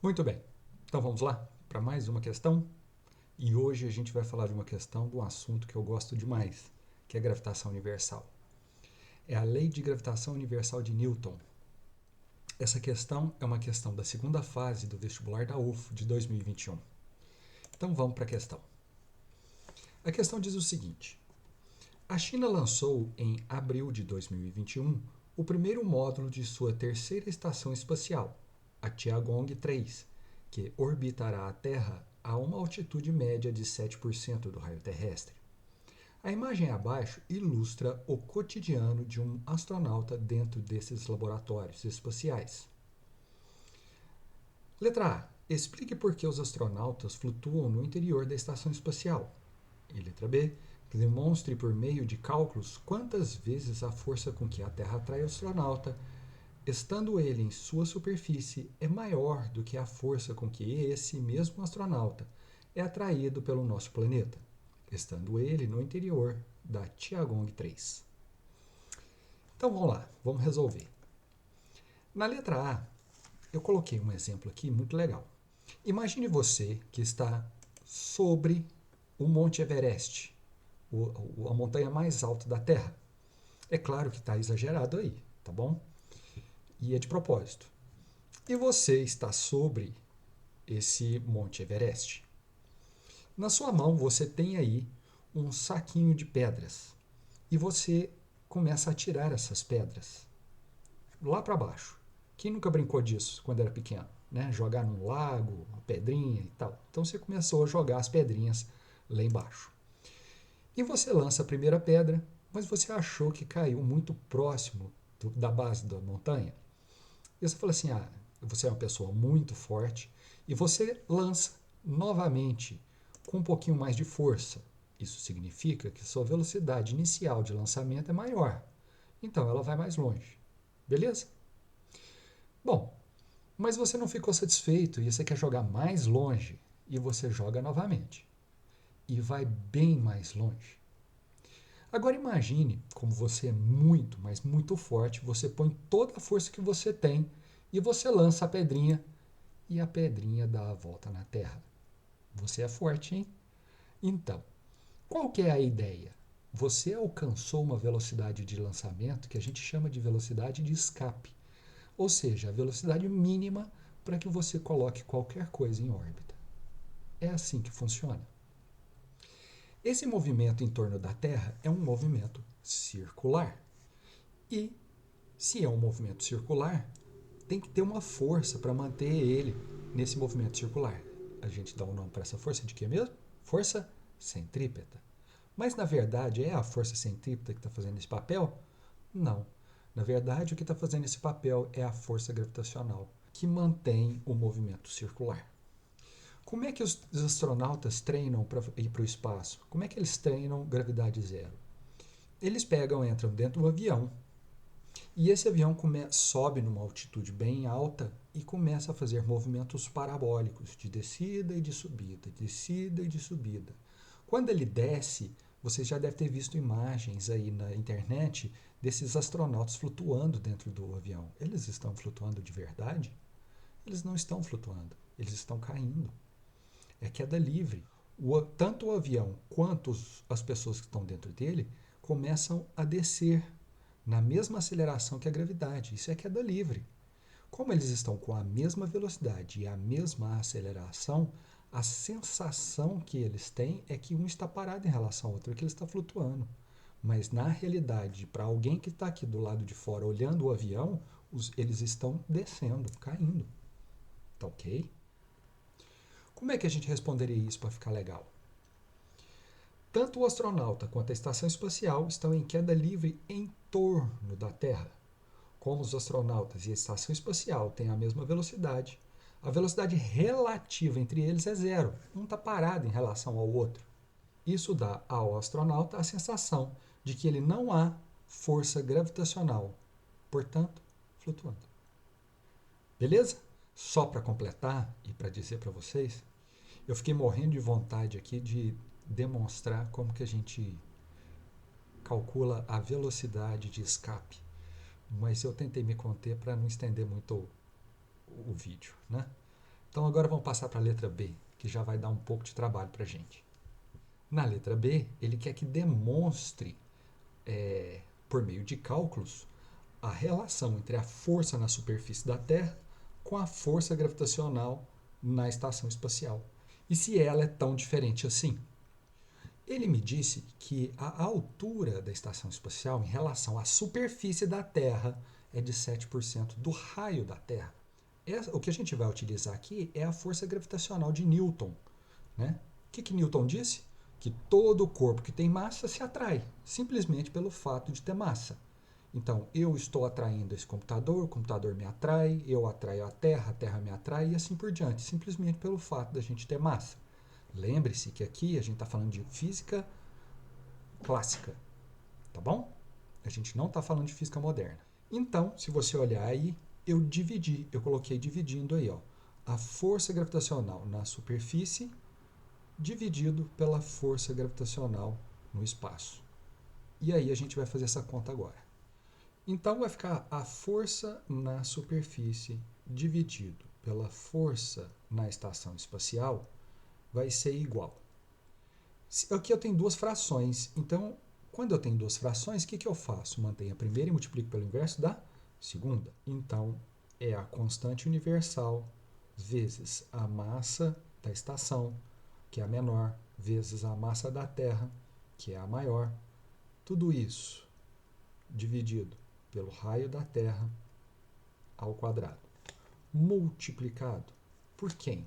Muito bem, então vamos lá para mais uma questão. E hoje a gente vai falar de uma questão, de um assunto que eu gosto demais, que é a gravitação universal. É a lei de gravitação universal de Newton. Essa questão é uma questão da segunda fase do vestibular da UF de 2021. Então vamos para a questão. A questão diz o seguinte: a China lançou em abril de 2021 o primeiro módulo de sua terceira estação espacial, a Tiangong-3, que orbitará a Terra a uma altitude média de 7% do raio terrestre. A imagem abaixo ilustra o cotidiano de um astronauta dentro desses laboratórios espaciais. Letra A. Explique por que os astronautas flutuam no interior da estação espacial. E letra B. Demonstre por meio de cálculos quantas vezes a força com que a Terra atrai o astronauta, estando ele em sua superfície, é maior do que a força com que esse mesmo astronauta é atraído pelo nosso planeta, estando ele no interior da Tiangong 3. Então vamos lá, vamos resolver. Na letra A, eu coloquei um exemplo aqui muito legal. Imagine você que está sobre o Monte Everest, a montanha mais alta da Terra. É claro que está exagerado aí, tá bom? E é de propósito. E você está sobre esse Monte Everest. Na sua mão você tem aí um saquinho de pedras e você começa a tirar essas pedras lá para baixo. Quem nunca brincou disso quando era pequeno? Né? Jogar num lago, uma pedrinha e tal. Então você começou a jogar as pedrinhas lá embaixo. E você lança a primeira pedra, mas você achou que caiu muito próximo da base da montanha. E você fala assim: ah, você é uma pessoa muito forte, e você lança novamente com um pouquinho mais de força. Isso significa que sua velocidade inicial de lançamento é maior. Então ela vai mais longe. Beleza? Bom, mas você não ficou satisfeito e você quer jogar mais longe, e você joga novamente. E vai bem mais longe. Agora imagine como você é muito, mas muito forte, você põe toda a força que você tem e você lança a pedrinha e a pedrinha dá a volta na Terra. Você é forte, hein? Então, qual que é a ideia? Você alcançou uma velocidade de lançamento que a gente chama de velocidade de escape, ou seja, a velocidade mínima para que você coloque qualquer coisa em órbita. É assim que funciona. Esse movimento em torno da Terra é um movimento circular. E, se é um movimento circular, tem que ter uma força para manter ele nesse movimento circular. A gente dá um nome para essa força de quê mesmo? Força centrípeta. Mas na verdade é a força centrípeta que está fazendo esse papel? Não. Na verdade, o que está fazendo esse papel é a força gravitacional, que mantém o movimento circular. Como é que os astronautas treinam para ir para o espaço? Como é que eles treinam gravidade zero? Eles pegam, entram dentro do avião, e esse avião sobe numa altitude bem alta e começa a fazer movimentos parabólicos de descida e de subida, descida e de subida. Quando ele desce, você já deve ter visto imagens aí na internet desses astronautas flutuando dentro do avião. Eles estão flutuando de verdade? Eles não estão flutuando, eles estão caindo. É queda livre. Tanto o avião quanto as pessoas que estão dentro dele começam a descer na mesma aceleração que a gravidade. Isso é queda livre. Como eles estão com a mesma velocidade e a mesma aceleração, a sensação que eles têm é que um está parado em relação ao outro, que ele está flutuando. Mas na realidade, para alguém que está aqui do lado de fora olhando o avião, eles estão descendo, caindo. Tá ok? Como é que a gente responderia isso para ficar legal? Tanto o astronauta quanto a estação espacial estão em queda livre em torno da Terra. Como os astronautas e a estação espacial têm a mesma velocidade, a velocidade relativa entre eles é zero. Um está parado em relação ao outro. Isso dá ao astronauta a sensação de que ele não há força gravitacional, portanto, flutuando. Beleza? Só para completar e para dizer para vocês, eu fiquei morrendo de vontade aqui de demonstrar como que a gente calcula a velocidade de escape, mas eu tentei me conter para não estender muito o vídeo, né? Então agora vamos passar para a letra B, que já vai dar um pouco de trabalho para a gente. Na letra B, ele quer que demonstre, por meio de cálculos, a relação entre a força na superfície da Terra com a força gravitacional na estação espacial. E se ela é tão diferente assim? Ele me disse que a altura da estação espacial em relação à superfície da Terra é de 7% do raio da Terra. O que a gente vai utilizar aqui é a força gravitacional de Newton. Né? O que Newton disse? Que todo corpo que tem massa se atrai, simplesmente pelo fato de ter massa. Então, eu estou atraindo esse computador, o computador me atrai, eu atraio a Terra me atrai e assim por diante, simplesmente pelo fato da gente ter massa. Lembre-se que aqui a gente está falando de física clássica, tá bom? A gente não está falando de física moderna. Então, se você olhar aí, eu coloquei dividindo aí, ó, a força gravitacional na superfície dividido pela força gravitacional no espaço. E aí a gente vai fazer essa conta agora. Então vai ficar a força na superfície dividido pela força na estação espacial vai ser igual. Aqui eu tenho duas frações, então quando eu tenho duas frações, o que eu faço? Mantenho a primeira e multiplico pelo inverso da segunda. Então é a constante universal vezes a massa da estação, que é a menor, vezes a massa da Terra, que é a maior. Tudo isso dividido pelo raio da Terra ao quadrado. Multiplicado por quem?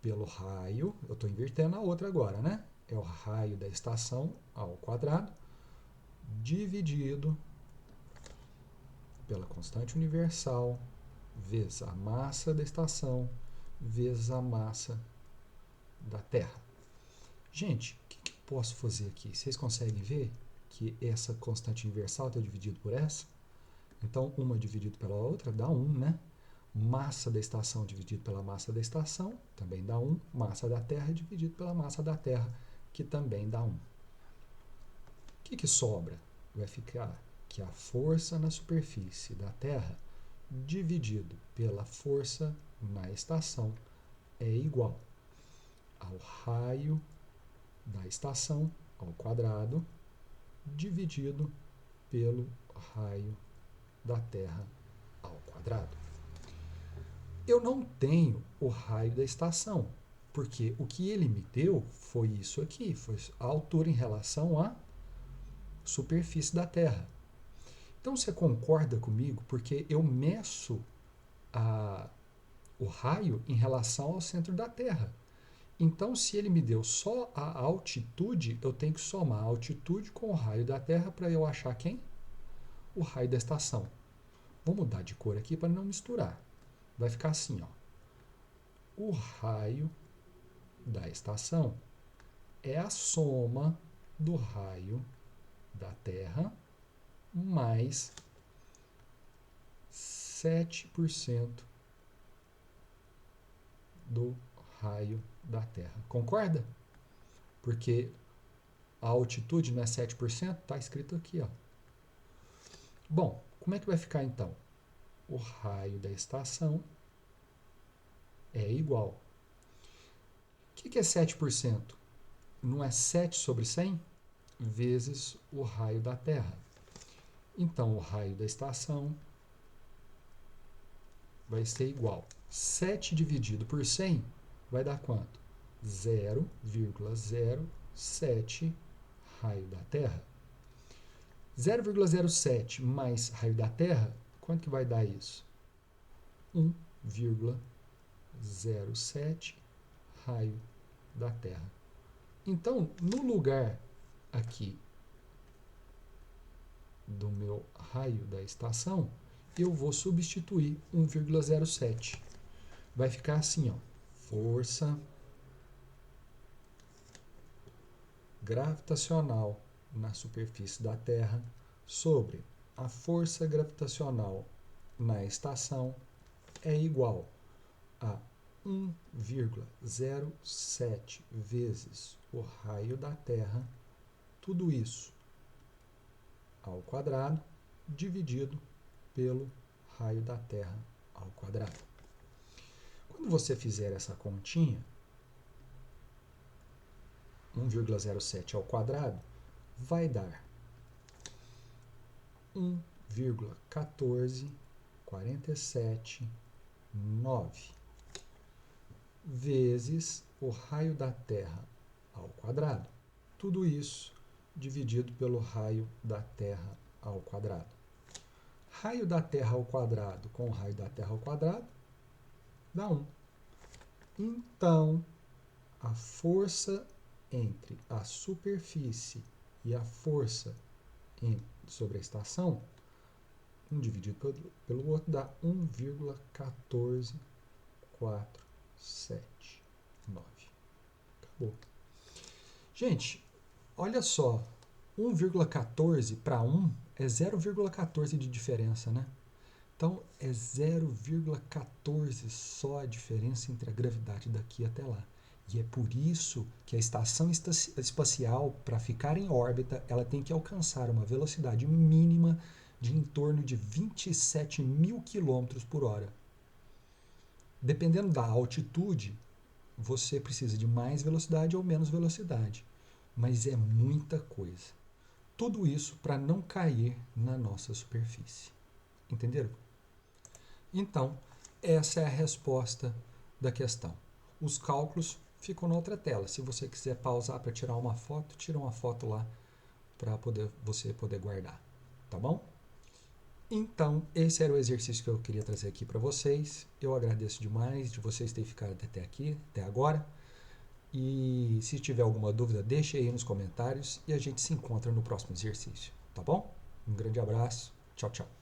Pelo raio, eu estou invertendo a outra agora, né? É o raio da estação ao quadrado, dividido pela constante universal, vezes a massa da estação, vezes a massa da Terra. Gente, o que eu posso fazer aqui? Vocês conseguem ver que essa constante universal está dividida por essa? Então, uma dividido pela outra dá 1, né? Massa da estação dividido pela massa da estação também dá 1. Massa da Terra dividido pela massa da Terra, que também dá 1. O que sobra? Vai ficar que a força na superfície da Terra dividido pela força na estação é igual ao raio da estação ao quadrado dividido pelo raio da Terra ao quadrado. Eu não tenho o raio da estação, porque o que ele me deu foi isso aqui, foi a altura em relação à superfície da Terra. Então você concorda comigo, porque eu meço o raio em relação ao centro da Terra. Então, se ele me deu só a altitude, eu tenho que somar a altitude com o raio da Terra para eu achar quem? O raio da estação. Vou mudar de cor aqui para não misturar. Vai ficar assim, ó. O raio da estação é a soma do raio da Terra mais 7% do raio da Terra. Concorda? Porque a altitude não é 7%? Está escrito aqui, ó. Bom, como é que vai ficar então? O raio da estação é igual. O que é 7%? Não é 7 sobre 100 vezes o raio da Terra. Então, o raio da estação vai ser igual. 7 dividido por 100 vai dar quanto? 0,07 raio da Terra. 0,07 mais raio da Terra, quanto que vai dar isso? 1,07 raio da Terra. Então, no lugar aqui do meu raio da estação, eu vou substituir 1,07. Vai ficar assim, ó, força gravitacional na superfície da Terra sobre a força gravitacional na estação é igual a 1,07 vezes o raio da Terra, tudo isso ao quadrado, dividido pelo raio da Terra ao quadrado. Quando Quando você fizer essa continha, 1,07 ao quadrado vai dar 1,14479 vezes o raio da Terra ao quadrado. Tudo isso dividido pelo raio da Terra ao quadrado. Raio da Terra ao quadrado com raio da Terra ao quadrado dá 1. Então, a força entre a superfície e a força sobre a estação, um dividido pelo outro, dá 1,14479. Acabou. Gente, olha só, 1,14 para 1 é 0,14 de diferença, né? Então, é 0,14 só a diferença entre a gravidade daqui até lá. E é por isso que a estação espacial, para ficar em órbita, ela tem que alcançar uma velocidade mínima de em torno de 27 mil quilômetros por hora. Dependendo da altitude, você precisa de mais velocidade ou menos velocidade. Mas é muita coisa. Tudo isso para não cair na nossa superfície. Entenderam? Então, essa é a resposta da questão. Os cálculos ficam na outra tela. Se você quiser pausar para tirar uma foto, tira uma foto lá para você poder guardar. Tá bom? Então, esse era o exercício que eu queria trazer aqui para vocês. Eu agradeço demais de vocês terem ficado até aqui, até agora. E se tiver alguma dúvida, deixe aí nos comentários e a gente se encontra no próximo exercício. Tá bom? Um grande abraço. Tchau, tchau.